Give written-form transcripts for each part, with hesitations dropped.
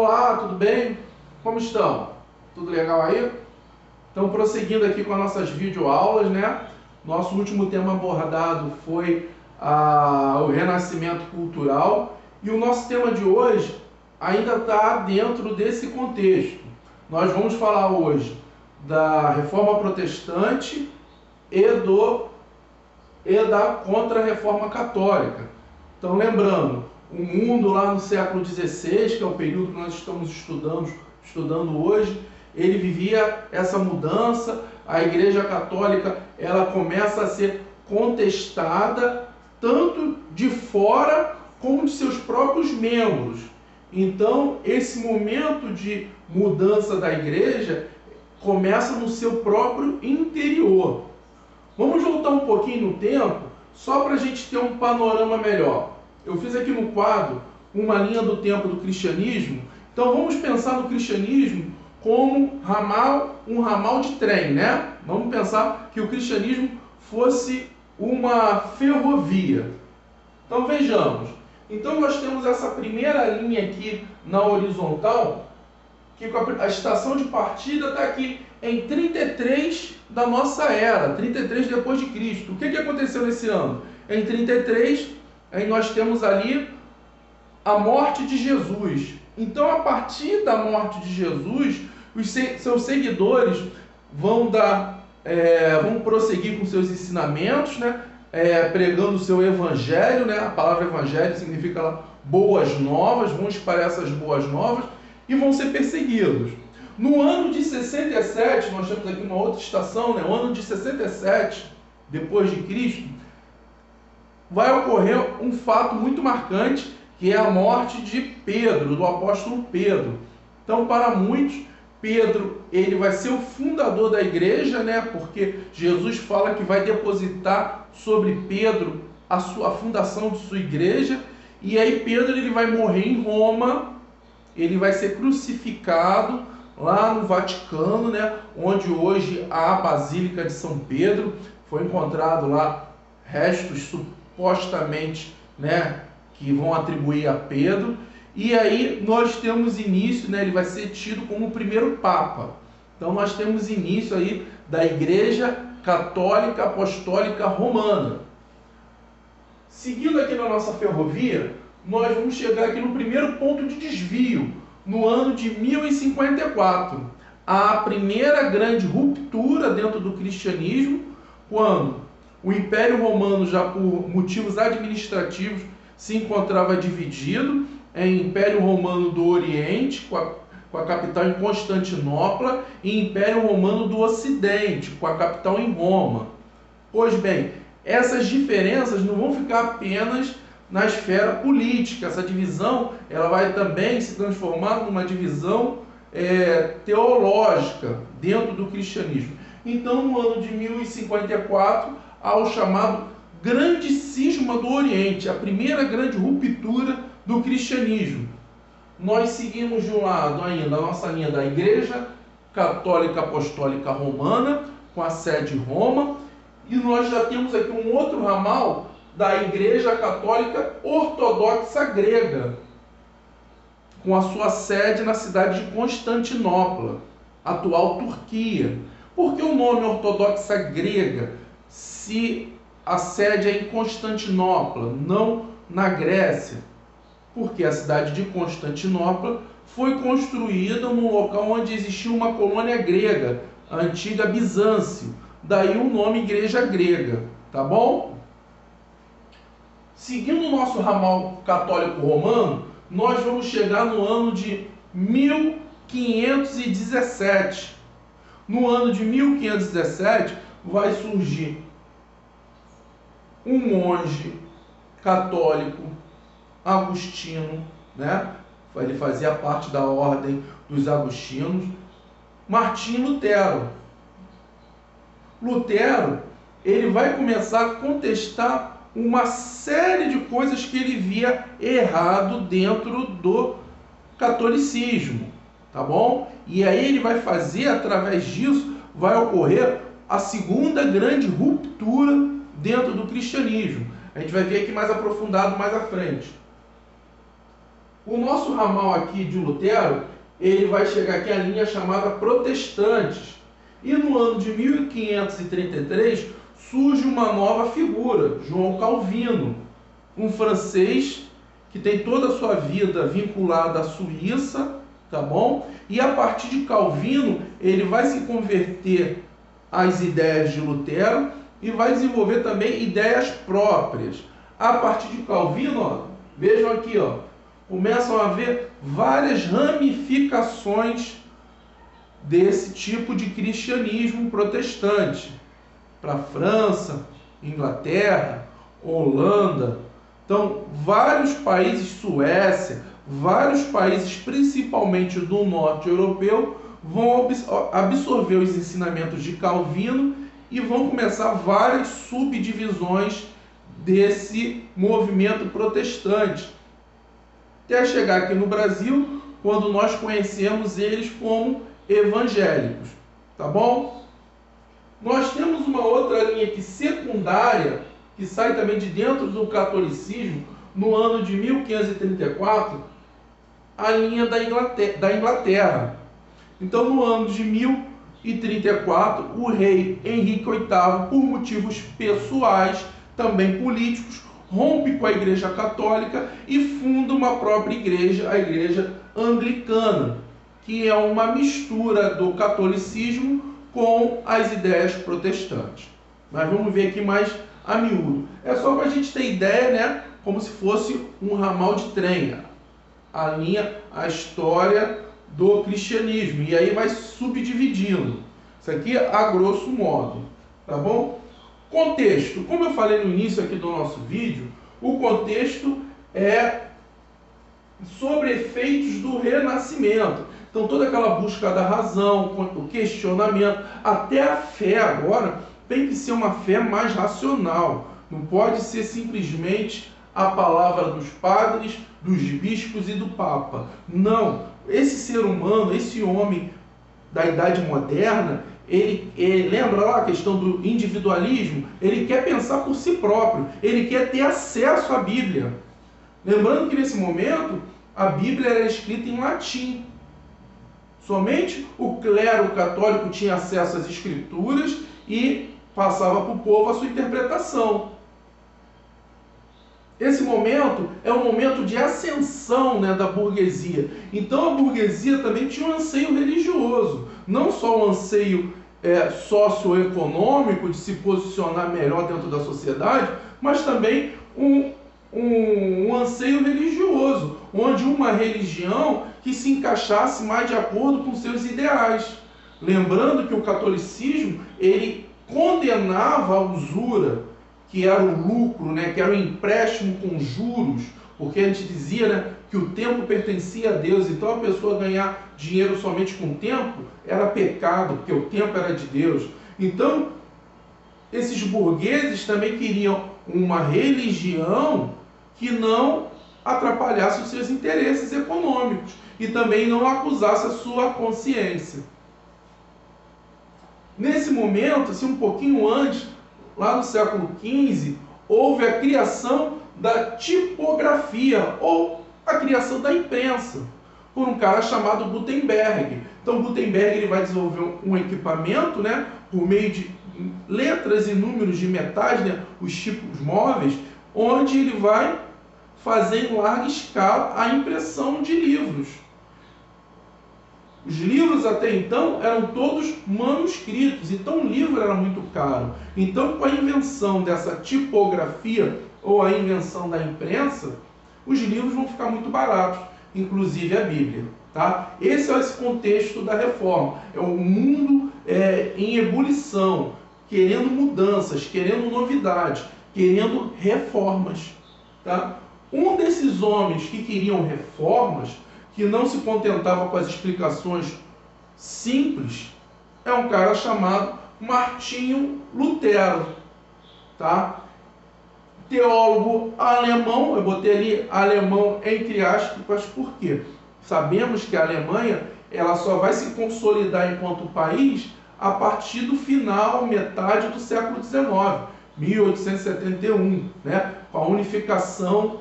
Olá, tudo bem? Como estão? Tudo legal aí? Então, prosseguindo aqui com as nossas videoaulas, né? Nosso último tema abordado foi o renascimento cultural e o nosso tema de hoje ainda está dentro desse contexto. Nós vamos falar hoje da Reforma Protestante e da Contra-Reforma Católica. Então, lembrando, o mundo lá no século XVI, que é o período que nós estamos estudando hoje, ele vivia essa mudança. A Igreja Católica ela começa a ser contestada tanto de fora como de seus próprios membros. Então, esse momento de mudança da Igreja começa no seu próprio interior. Vamos voltar um pouquinho no tempo, só para a gente ter um panorama melhor. Eu fiz aqui no quadro uma linha do tempo do cristianismo. Então vamos pensar no cristianismo como um ramal de trem, né? Vamos pensar que o cristianismo fosse uma ferrovia. Então vejamos. Então nós temos essa primeira linha aqui na horizontal, que a estação de partida está aqui em 33 da nossa era, 33 depois de Cristo. O que aconteceu nesse ano? Em 33, aí nós temos ali a morte de Jesus. Então, a partir da morte de Jesus, seus seguidores vão prosseguir com seus ensinamentos, né? Pregando o seu evangelho, né? A palavra evangelho significa lá, boas novas, vão espalhar essas boas novas e vão ser perseguidos. No ano de 67, nós temos aqui uma outra estação, né? O ano de 67 depois de Cristo, vai ocorrer um fato muito marcante, que é a morte de Pedro, do apóstolo Pedro. Então, para muitos, Pedro ele vai ser o fundador da igreja, né? Porque Jesus fala que vai depositar sobre Pedro a fundação de sua igreja. E aí Pedro ele vai morrer em Roma, ele vai ser crucificado lá no Vaticano, né? Onde hoje há a Basílica de São Pedro. Foi encontrado lá restos supostamente, né, que vão atribuir a Pedro. E aí nós temos início, né, ele vai ser tido como o primeiro Papa. Então nós temos início aí da Igreja Católica Apostólica Romana. Seguindo aqui na nossa ferrovia, nós vamos chegar aqui no primeiro ponto de desvio, no ano de 1054. A primeira grande ruptura dentro do cristianismo, quando o Império Romano, já por motivos administrativos, se encontrava dividido em Império Romano do Oriente, com a capital em Constantinopla, e Império Romano do Ocidente, com a capital em Roma. Pois bem, essas diferenças não vão ficar apenas na esfera política. Essa divisão ela vai também se transformar numa divisão teológica dentro do cristianismo. Então, no ano de 1054, há o chamado Grande Cisma do Oriente, a primeira grande ruptura do cristianismo. Nós seguimos de um lado ainda a nossa linha da Igreja Católica Apostólica Romana, com a sede em Roma, e nós já temos aqui um outro ramal da Igreja Católica Ortodoxa Grega, com a sua sede na cidade de Constantinopla, atual Turquia. Por que o nome Ortodoxa Grega, se a sede é em Constantinopla, não na Grécia? Porque a cidade de Constantinopla foi construída num local onde existia uma colônia grega, a antiga Bizâncio. Daí o nome Igreja Grega, tá bom? Seguindo o nosso ramal católico romano, nós vamos chegar no ano de 1517. No ano de 1517, vai surgir um monge católico, agostino, né? Ele fazia parte da ordem dos agostinos, Martinho Lutero. Lutero, ele vai começar a contestar uma série de coisas que ele via errado dentro do catolicismo, tá bom? E aí ele vai fazer, através disso, vai ocorrer a segunda grande ruptura dentro do cristianismo. A gente vai ver aqui mais aprofundado mais à frente. O nosso ramal aqui de Lutero, ele vai chegar aqui à linha chamada protestantes. E no ano de 1533 surge uma nova figura, João Calvino, um francês que tem toda a sua vida vinculada à Suíça, tá bom? E a partir de Calvino, ele vai se converter às ideias de Lutero e vai desenvolver também ideias próprias. A partir de Calvino, ó, vejam aqui, ó, começam a haver várias ramificações desse tipo de cristianismo protestante para a França, Inglaterra, Holanda. Então, vários países, Suécia, vários países, principalmente do norte europeu, vão absorver os ensinamentos de Calvino e vão começar várias subdivisões desse movimento protestante, até chegar aqui no Brasil, quando nós conhecemos eles como evangélicos, tá bom? Nós temos uma outra linha aqui secundária, que sai também de dentro do catolicismo, no ano de 1534, a linha da Inglaterra. Então, no ano de 1034, o rei Henrique VIII, por motivos pessoais, também políticos, rompe com a Igreja Católica e funda uma própria igreja, a Igreja Anglicana, que é uma mistura do catolicismo com as ideias protestantes. Mas vamos ver aqui mais a miúdo. É só para a gente ter ideia, né? Como se fosse um ramal de trem. A linha, a história do cristianismo. E aí vai subdividindo. Isso aqui a grosso modo. Tá bom? Contexto. Como eu falei no início aqui do nosso vídeo, o contexto é sobre efeitos do renascimento. Então toda aquela busca da razão, o questionamento, até a fé agora tem que ser uma fé mais racional. Não pode ser simplesmente a palavra dos padres, dos bispos e do Papa. Não. Esse ser humano, esse homem da Idade Moderna, ele lembra lá a questão do individualismo? Ele quer pensar por si próprio. Ele quer ter acesso à Bíblia. Lembrando que nesse momento a Bíblia era escrita em latim. Somente o clero católico tinha acesso às escrituras e passava para o povo a sua interpretação. Esse momento é um momento de ascensão, né, da burguesia. Então a burguesia também tinha um anseio religioso, não só um anseio socioeconômico de se posicionar melhor dentro da sociedade, mas também um anseio religioso, onde uma religião que se encaixasse mais de acordo com seus ideais. Lembrando que o catolicismo, ele condenava a usura, que era o lucro, né, que era o empréstimo com juros, porque a gente dizia, né, que o tempo pertencia a Deus, então a pessoa ganhar dinheiro somente com o tempo era pecado, porque o tempo era de Deus. Então, esses burgueses também queriam uma religião que não atrapalhasse os seus interesses econômicos e também não acusasse a sua consciência. Nesse momento, assim, um pouquinho antes, lá no século XV, houve a criação da tipografia, ou a criação da imprensa, por um cara chamado Gutenberg. Então Gutenberg ele vai desenvolver um equipamento, né, por meio de letras e números de metais, né, os tipos móveis, onde ele vai fazer em larga escala a impressão de livros. Os livros até então eram todos manuscritos, então o livro era muito caro. Então, com a invenção dessa tipografia ou a invenção da imprensa, os livros vão ficar muito baratos, inclusive a Bíblia. Tá? Esse é esse contexto da reforma. É um mundo em ebulição, querendo mudanças, querendo novidades, querendo reformas. Tá? Um desses homens que queriam reformas, que não se contentava com as explicações simples, é um cara chamado Martinho Lutero, tá? Teólogo alemão, eu botei ali alemão entre aspas, por quê? Sabemos que a Alemanha ela só vai se consolidar enquanto país a partir do final, metade do século XIX, 1871, né? Com a unificação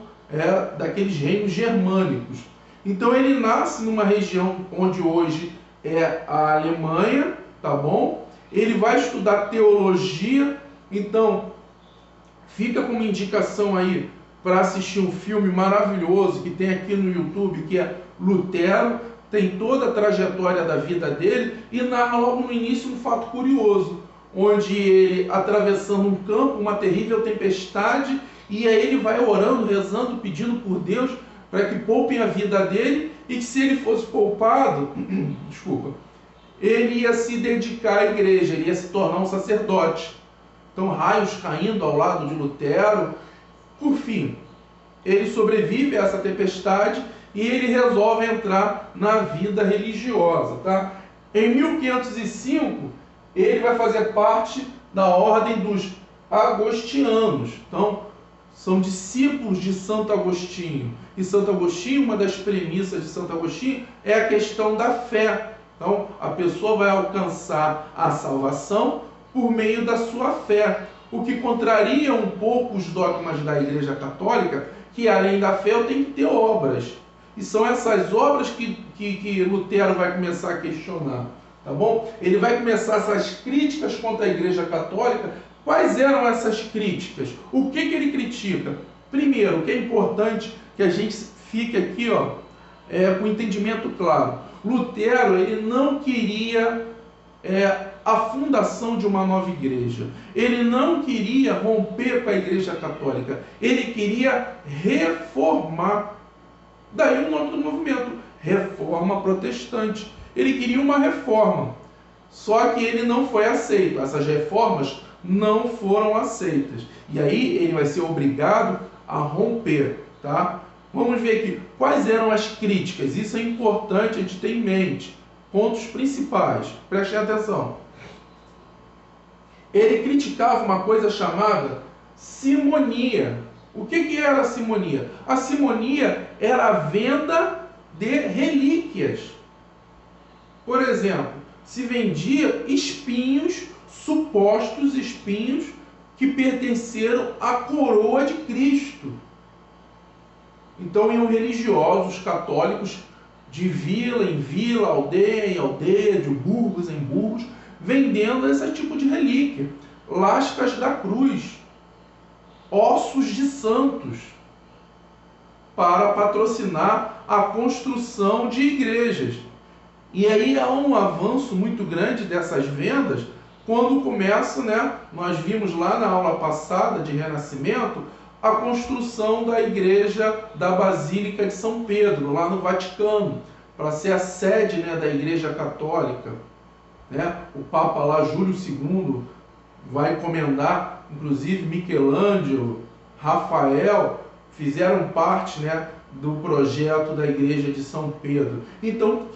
daqueles reinos germânicos. Então ele nasce numa região onde hoje é a Alemanha, tá bom? Ele vai estudar teologia, então fica como indicação aí para assistir um filme maravilhoso que tem aqui no YouTube, que é Lutero, tem toda a trajetória da vida dele e narra logo no início um fato curioso, onde ele atravessando um campo, uma terrível tempestade, e aí ele vai orando, rezando, pedindo por Deus para que poupem a vida dele e que se ele fosse poupado, desculpa, ele ia se dedicar à igreja, ele ia se tornar um sacerdote. Então raios caindo ao lado de Lutero. Por fim, ele sobrevive a essa tempestade e ele resolve entrar na vida religiosa. Tá? Em 1505, ele vai fazer parte da ordem dos agostinianos. Então, são discípulos de Santo Agostinho. E Santo Agostinho, uma das premissas de Santo Agostinho é a questão da fé. Então, a pessoa vai alcançar a salvação por meio da sua fé. O que contraria um pouco os dogmas da Igreja Católica, que além da fé eu tenho que ter obras. E são essas obras que Lutero vai começar a questionar. Tá bom? Ele vai começar essas críticas contra a Igreja Católica. Quais eram essas críticas? O que ele critica? Primeiro, o que é importante que a gente fique aqui com o entendimento claro. Lutero ele não queria a fundação de uma nova igreja. Ele não queria romper com a Igreja Católica. Ele queria reformar. Daí o nome do movimento, Reforma Protestante. Ele queria uma reforma. Só que ele não foi aceito. Essas reformas não foram aceitas. E aí ele vai ser obrigado a romper. Tá? Vamos ver aqui quais eram as críticas. Isso é importante a gente ter em mente. Pontos principais. Prestem atenção. Ele criticava uma coisa chamada simonia. O que era a simonia? A simonia era a venda de relíquias. Por exemplo, se vendia espinhos, supostos espinhos, que pertenceram à coroa de Cristo. Então iam religiosos católicos de vila em vila, aldeia em aldeia, de burgos em burgos, vendendo esse tipo de relíquia. Lascas da cruz, ossos de santos, para patrocinar a construção de igrejas. E aí há um avanço muito grande dessas vendas, quando começa, nós vimos lá na aula passada de Renascimento, a construção da igreja da Basílica de São Pedro, lá no Vaticano, para ser a sede da Igreja Católica. O Papa lá, Júlio II, vai encomendar, inclusive Michelangelo, Rafael, fizeram parte do projeto da Igreja de São Pedro. Então,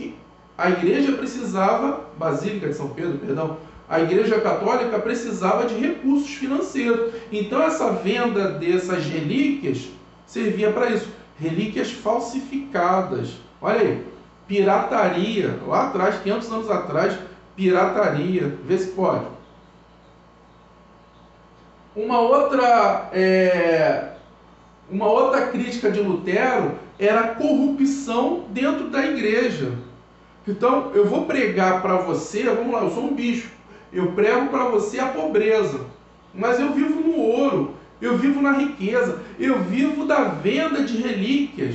a igreja precisava, Basílica de São Pedro, perdão, a Igreja Católica precisava de recursos financeiros. Então, essa venda dessas relíquias servia para isso. Relíquias falsificadas. Olha aí, pirataria. Lá atrás, 500 anos atrás, pirataria. Vê se pode. Uma outra crítica de Lutero era a corrupção dentro da igreja. Então, eu vou pregar para você, vamos lá, eu sou um bispo, eu prego para você a pobreza, mas eu vivo no ouro, eu vivo na riqueza, eu vivo da venda de relíquias,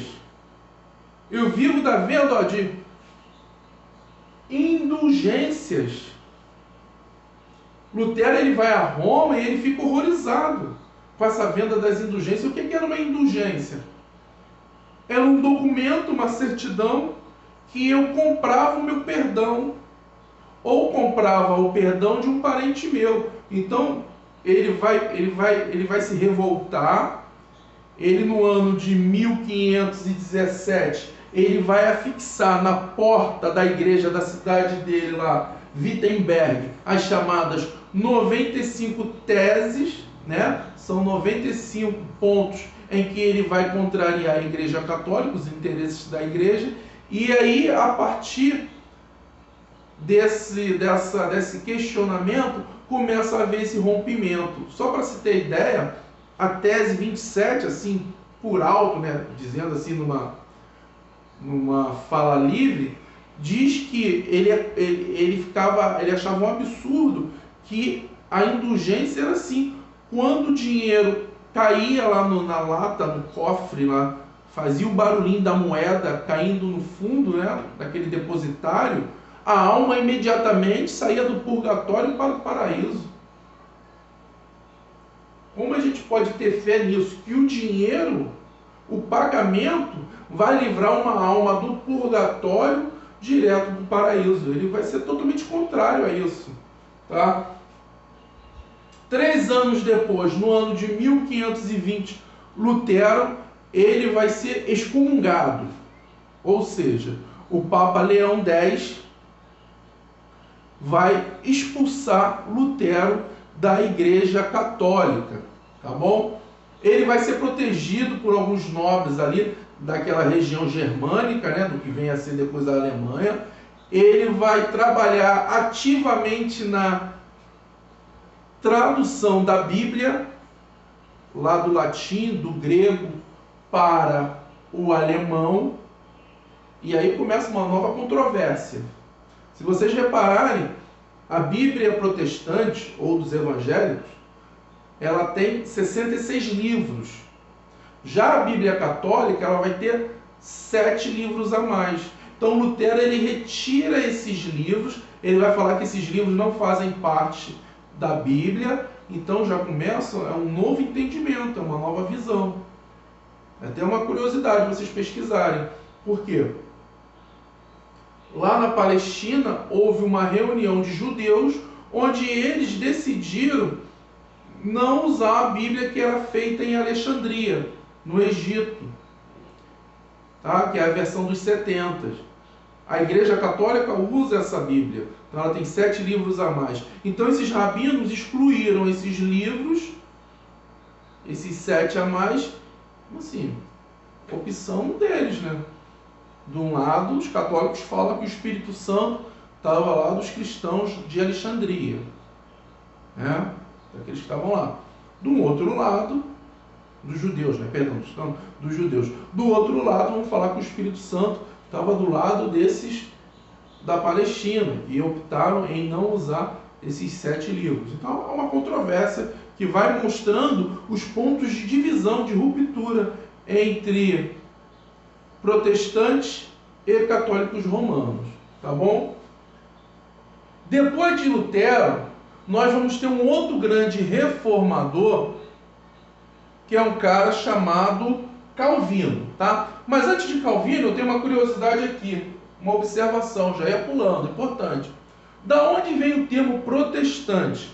eu vivo da venda de indulgências. Lutero ele vai a Roma e ele fica horrorizado com essa venda das indulgências. O que era uma indulgência? Era um documento, uma certidão, que eu comprava o meu perdão, ou comprava o perdão de um parente meu. Então, ele vai se revoltar. Ele, no ano de 1517, ele vai afixar na porta da igreja da cidade dele lá, Wittenberg, as chamadas 95 teses, São 95 pontos em que ele vai contrariar a Igreja Católica, os interesses da igreja. E aí, a partir desse questionamento, começa a haver esse rompimento. Só para se ter ideia, a tese 27, assim, por alto, dizendo assim, numa fala livre, diz que ele achava um absurdo que a indulgência era assim: quando o dinheiro caía lá na lata, no cofre, lá, fazia o barulhinho da moeda caindo no fundo, né, daquele depositário, a alma imediatamente saía do purgatório para o paraíso. Como a gente pode ter fé nisso? Que o dinheiro, o pagamento, vai livrar uma alma do purgatório direto para o paraíso. Ele vai ser totalmente contrário a isso. Tá? 3 anos depois, no ano de 1520, Lutero, ele vai ser excomungado. Ou seja, o Papa Leão X vai expulsar Lutero da Igreja Católica, tá bom? Ele vai ser protegido por alguns nobres ali daquela região germânica, né, do que vem a ser depois a Alemanha. Ele vai trabalhar ativamente na tradução da Bíblia, lá do latim, do grego, para o alemão. E aí começa uma nova controvérsia. Se vocês repararem, a Bíblia protestante, ou dos evangélicos, ela tem 66 livros. Já a Bíblia católica, ela vai ter 7 livros a mais. Então Lutero, ele retira esses livros, ele vai falar que esses livros não fazem parte da Bíblia. Então já começa um novo entendimento, é uma nova visão. É até uma curiosidade vocês pesquisarem. Por quê? Lá na Palestina houve uma reunião de judeus onde eles decidiram não usar a Bíblia que era feita em Alexandria, no Egito, tá? Que é a versão dos 70. A Igreja Católica usa essa Bíblia, então ela tem 7 livros a mais. Então esses rabinos excluíram esses livros, esses 7 a mais, assim, opção deles, né? De um lado, os católicos falam que o Espírito Santo estava lá dos cristãos de Alexandria, né? Daqueles que estavam lá. Do outro lado, dos judeus, né? Perdão, dos judeus. Do outro lado, vamos falar que o Espírito Santo estava do lado desses da Palestina e optaram em não usar esses 7 livros. Então, é uma controvérsia que vai mostrando os pontos de divisão, de ruptura entre protestantes e católicos romanos, tá bom? Depois de Lutero, nós vamos ter um outro grande reformador, que é um cara chamado Calvino, tá? Mas antes de Calvino, eu tenho uma curiosidade aqui, uma observação, já ia pulando, importante. Da onde vem o termo protestante?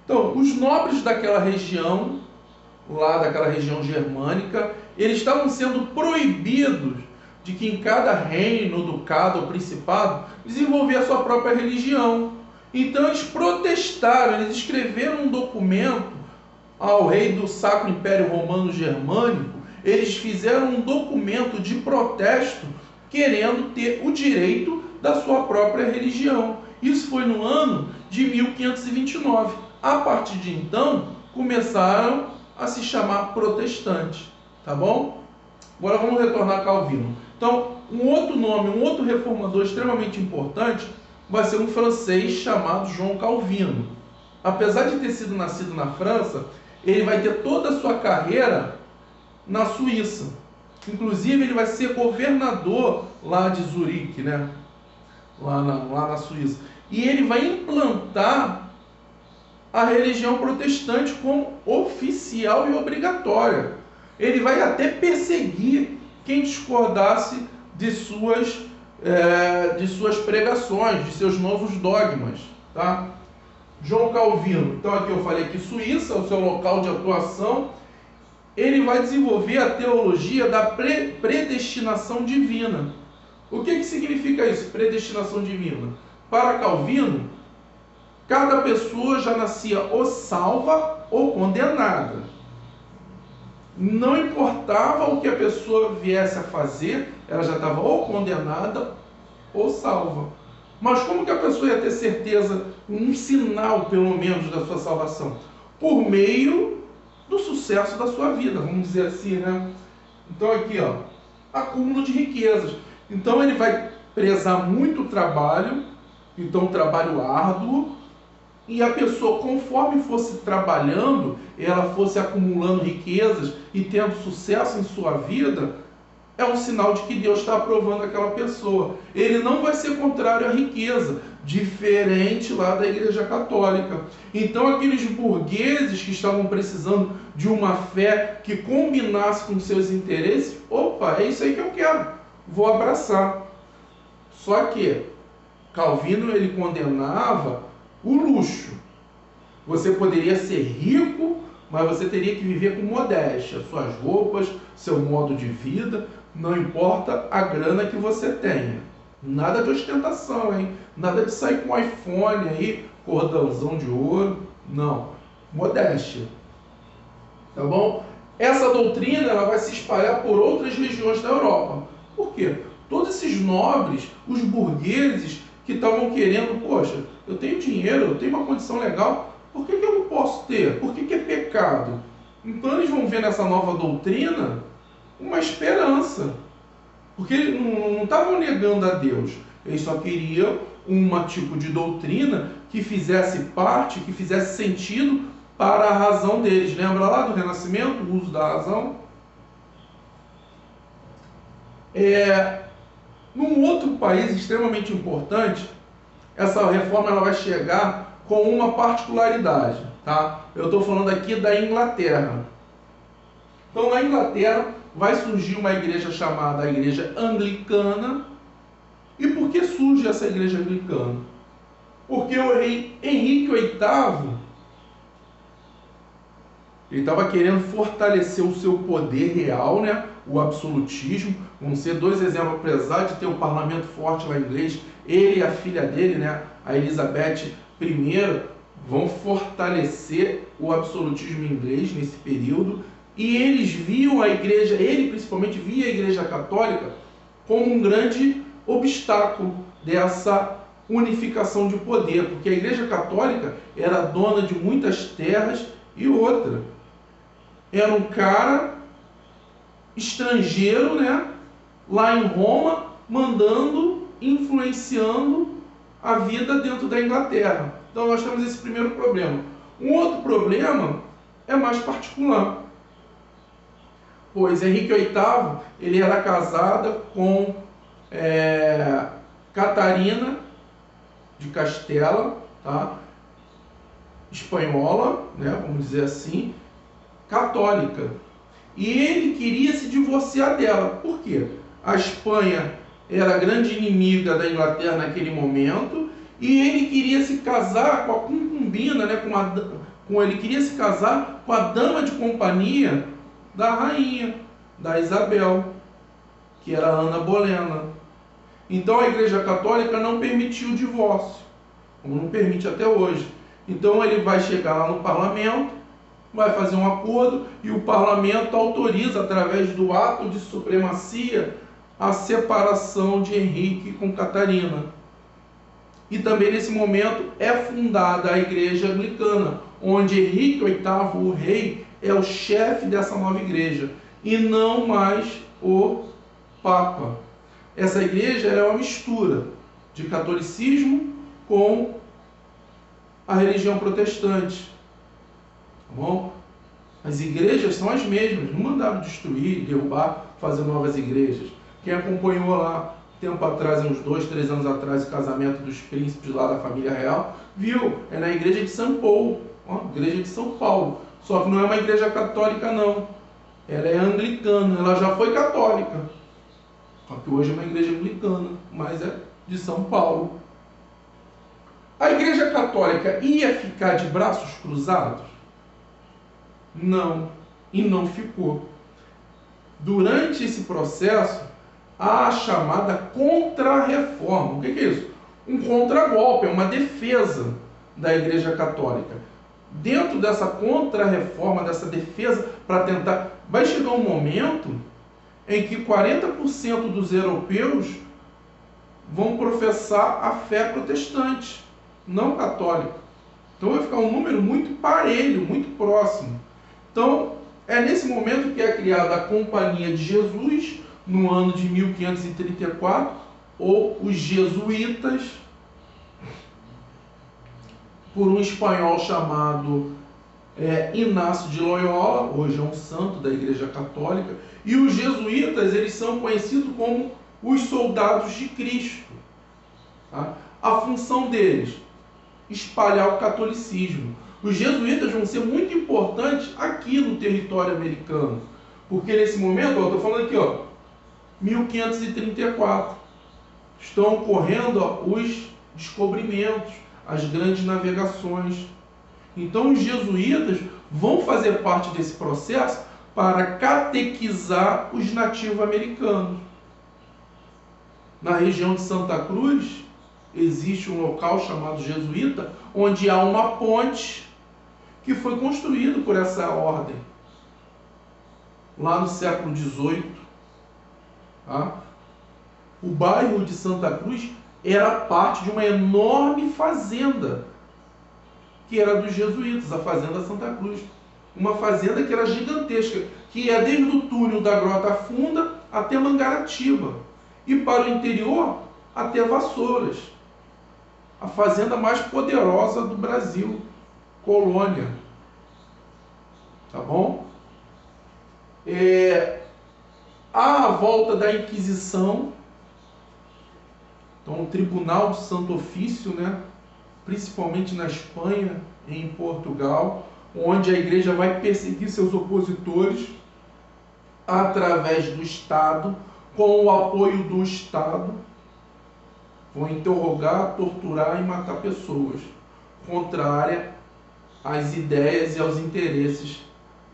Então, os nobres daquela região, lá daquela região germânica, eles estavam sendo proibidos de que em cada reino, ducado ou principado, desenvolver a sua própria religião. Então eles protestaram, eles escreveram um documento ao rei do Sacro Império Romano Germânico, eles fizeram um documento de protesto querendo ter o direito da sua própria religião. Isso foi no ano de 1529. A partir de então, começaram a se chamar protestantes, tá bom? Agora vamos retornar a Calvino. Então, um outro nome, um outro reformador extremamente importante vai ser um francês chamado João Calvino. Apesar de ter sido nascido na França, ele vai ter toda a sua carreira na Suíça. Inclusive, ele vai ser governador lá de Zurique, né? Lá na Suíça. E ele vai implantar a religião protestante como oficial e obrigatória. Ele vai até perseguir quem discordasse de suas pregações, de seus novos dogmas, tá? João Calvino, então aqui eu falei que Suíça é o seu local de atuação. Ele vai desenvolver a teologia da predestinação divina. O que significa isso, predestinação divina? Para Calvino, cada pessoa já nascia ou salva ou condenada. Não importava o que a pessoa viesse a fazer, ela já estava ou condenada ou salva. Mas como que a pessoa ia ter certeza, um sinal pelo menos da sua salvação? Por meio do sucesso da sua vida, vamos dizer assim, né? Então aqui, ó, acúmulo de riquezas. Então ele vai prezar muito o trabalho, então trabalho árduo, e a pessoa, conforme fosse trabalhando, ela fosse acumulando riquezas e tendo sucesso em sua vida, é um sinal de que Deus está aprovando aquela pessoa. Ele não vai ser contrário à riqueza, diferente lá da Igreja Católica. Então aqueles burgueses que estavam precisando de uma fé que combinasse com seus interesses, opa, é isso aí que eu quero, vou abraçar. Só que Calvino, ele condenava o luxo. Você poderia ser rico, mas você teria que viver com modéstia, suas roupas, seu modo de vida, não importa a grana que você tenha. Nada de ostentação, hein? Nada de sair com iPhone aí, cordãozão de ouro, não. Modéstia. Tá bom? Essa doutrina, ela vai se espalhar por outras regiões da Europa. Por quê? Todos esses nobres, os burgueses que estavam querendo, poxa, eu tenho dinheiro, eu tenho uma condição legal, por que eu não posso ter? Por que é pecado? Então eles vão ver nessa nova doutrina uma esperança. Porque eles não estavam negando a Deus, eles só queriam um tipo de doutrina que fizesse parte, que fizesse sentido para a razão deles. Lembra lá do Renascimento, o uso da razão? Num outro país extremamente importante, essa reforma ela vai chegar com uma particularidade. Tá? Eu estou falando aqui da Inglaterra. Então, na Inglaterra, vai surgir uma igreja chamada a Igreja Anglicana. E por que surge essa Igreja Anglicana? Porque o rei Henrique VIII, ele estava querendo fortalecer o seu poder real, né? O absolutismo. Vão ser dois exemplos, apesar de ter um parlamento forte lá inglês, ele e a filha dele, né? A Elizabeth I, vão fortalecer o absolutismo inglês nesse período. E eles viam a igreja, ele principalmente via a Igreja Católica como um grande obstáculo dessa unificação de poder, porque a Igreja Católica era dona de muitas terras e outra. Era um cara estrangeiro, né, lá em Roma, mandando, influenciando a vida dentro da Inglaterra. Então nós temos esse primeiro problema. Um outro problema é mais particular. Pois Henrique VIII, ele era casado com Catarina de Castela, tá? Espanhola, né, vamos dizer assim, católica. E ele queria se divorciar dela. Por quê? A Espanha era a grande inimiga da Inglaterra naquele momento, e ele queria se casar com a concubina, né, ele queria se casar com a dama de companhia da rainha, da Isabel, que era Ana Bolena. Então a Igreja Católica não permitiu o divórcio, como não permite até hoje. Então ele vai chegar lá no parlamento, vai fazer um acordo, e o parlamento autoriza, através do ato de supremacia, a separação de Henrique com Catarina. E também nesse momento é fundada a Igreja Anglicana, onde Henrique VIII, o rei, é o chefe dessa nova igreja, e não mais o Papa. Essa igreja é uma mistura de catolicismo com a religião protestante. Tá bom? As igrejas são as mesmas, não mandaram destruir, derrubar, fazer novas igrejas. Quem acompanhou lá, tempo atrás, uns 2, 3 anos atrás, o casamento dos príncipes lá da família real, viu? É na igreja de São Paulo, igreja de São Paulo. Só que não é uma igreja católica, não. Ela é anglicana, ela já foi católica. Só que hoje é uma igreja anglicana, mas é de São Paulo. A igreja católica ia ficar de braços cruzados? Não, e não ficou. Durante esse processo, há a chamada contra-reforma. O que é isso? Um contragolpe, é uma defesa da Igreja Católica. Dentro dessa contra-reforma, dessa defesa, para tentar... Vai chegar um momento em que 40% dos europeus vão professar a fé protestante, não católica. Então vai ficar um número muito parelho, muito próximo. Então, é nesse momento que é criada a Companhia de Jesus, no ano de 1534, ou os jesuítas, por um espanhol chamado Inácio de Loyola, hoje é um santo da Igreja Católica, e os jesuítas, eles são conhecidos como os soldados de Cristo. Tá? A função deles, espalhar o catolicismo. Os jesuítas vão ser muito importantes aqui no território americano, porque nesse momento, estou falando aqui, 1534, estão ocorrendo os descobrimentos, as grandes navegações. Então os jesuítas vão fazer parte desse processo para catequizar os nativos americanos. Na região de Santa Cruz existe um local chamado Jesuíta, onde há uma ponte que foi construída por essa ordem, lá no século XVIII. Tá? O bairro de Santa Cruz era parte de uma enorme fazenda, que era dos jesuítas, a Fazenda Santa Cruz. Uma fazenda que era gigantesca, que ia desde o túnel da Grota Funda até Mangaratiba, e para o interior até Vassouras. A fazenda mais poderosa do Brasil, colônia. Tá bom? À volta da Inquisição, então o Tribunal do Santo Ofício, né? Principalmente na Espanha e em Portugal, onde a igreja vai perseguir seus opositores através do Estado, com o apoio do Estado, vão interrogar, torturar e matar pessoas, contrária às ideias e aos interesses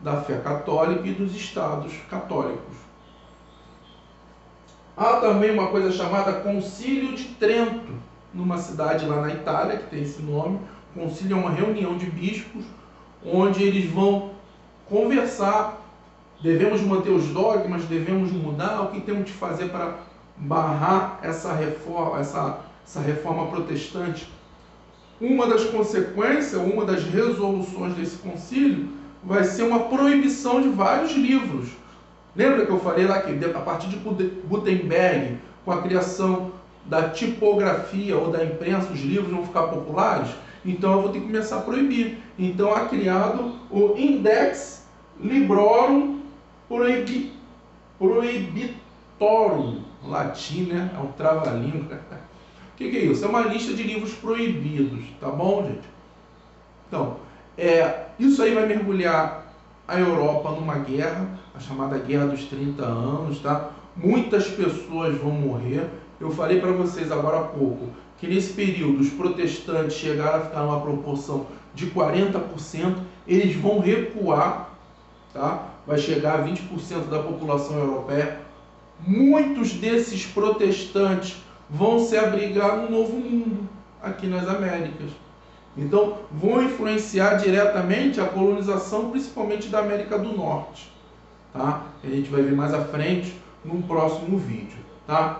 da fé católica e dos estados católicos. Há também uma coisa chamada Concílio de Trento, numa cidade lá na Itália, que tem esse nome. O concílio é uma reunião de bispos, onde eles vão conversar. Devemos manter os dogmas, devemos mudar, o que temos de fazer para barrar essa reforma protestante. Uma das consequências, uma das resoluções desse concílio vai ser uma proibição de vários livros. Lembra que eu falei lá que a partir de Gutenberg, com a criação da tipografia ou da imprensa, os livros vão ficar populares? Então eu vou ter que começar a proibir. Então é criado o Index Librorum Prohibitorum, latim, né? É um trava-língua. O que é isso? É uma lista de livros proibidos, tá bom, gente? Então, isso aí vai mergulhar a Europa numa guerra, a chamada Guerra dos 30 Anos, tá? Muitas pessoas vão morrer. Eu falei para vocês agora há pouco que nesse período os protestantes chegaram a ficar numa proporção de 40%, eles vão recuar, tá? Vai chegar a 20% da população europeia. Muitos desses protestantes vão se abrigar no Novo Mundo, aqui nas Américas. Então, vão influenciar diretamente a colonização, principalmente da América do Norte. Tá? A gente vai ver mais à frente, num próximo vídeo. Tá?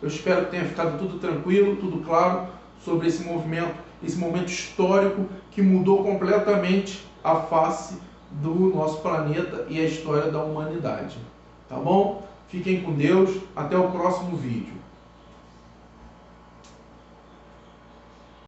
Eu espero que tenha ficado tudo tranquilo, tudo claro sobre esse momento histórico que mudou completamente a face do nosso planeta e a história da humanidade. Tá bom? Fiquem com Deus. Até o próximo vídeo.